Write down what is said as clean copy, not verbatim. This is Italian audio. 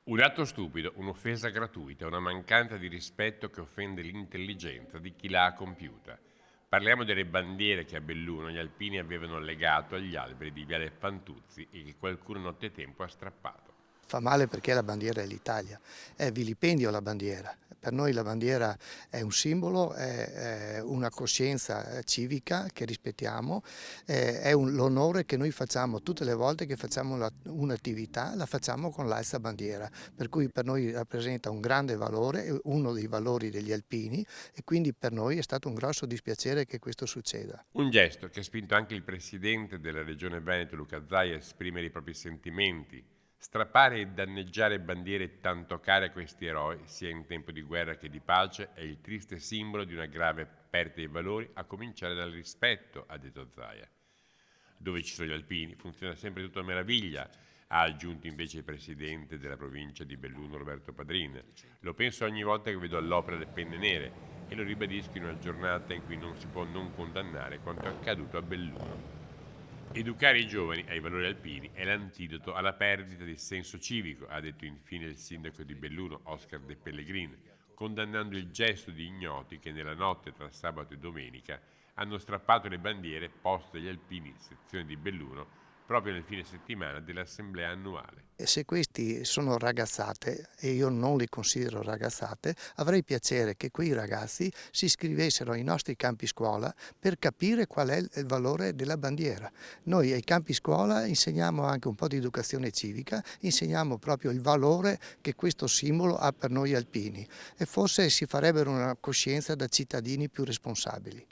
Un atto stupido, un'offesa gratuita, una mancanza di rispetto che offende l'intelligenza di chi l'ha compiuta. Parliamo delle bandiere che a Belluno gli alpini avevano legato agli alberi di Viale Fantuzzi e che qualcuno nottetempo ha strappato. Fa male perché la bandiera è l'Italia, è vilipendio la bandiera. Per noi la bandiera è un simbolo, è una coscienza civica che rispettiamo, è l'onore che noi facciamo tutte le volte che facciamo un'attività, la facciamo con l'alza bandiera, per cui per noi rappresenta un grande valore, è uno dei valori degli alpini e quindi per noi è stato un grosso dispiacere che questo succeda. Un gesto che ha spinto anche il presidente della regione Veneto, Luca Zaia, a esprimere i propri sentimenti. Strappare e danneggiare bandiere tanto care a questi eroi, sia in tempo di guerra che di pace, è il triste simbolo di una grave perdita dei valori, a cominciare dal rispetto, ha detto Zaia. Dove ci sono gli alpini funziona sempre tutto a meraviglia, ha aggiunto invece il presidente della provincia di Belluno Roberto Padrin. Lo penso ogni volta che vedo all'opera le penne nere e lo ribadisco in una giornata in cui non si può non condannare quanto è accaduto a Belluno. Educare i giovani ai valori alpini è l'antidoto alla perdita di senso civico, ha detto infine il sindaco di Belluno, Oscar De Pellegrin, condannando il gesto di ignoti che nella notte tra sabato e domenica hanno strappato le bandiere poste dagli alpini, sezione di Belluno, proprio nel fine settimana dell'assemblea annuale. E se questi sono ragazzate, e io non li considero ragazzate, avrei piacere che quei ragazzi si iscrivessero ai nostri campi scuola per capire qual è il valore della bandiera. Noi ai campi scuola insegniamo anche un po' di educazione civica, insegniamo proprio il valore che questo simbolo ha per noi alpini e forse si farebbero una coscienza da cittadini più responsabili.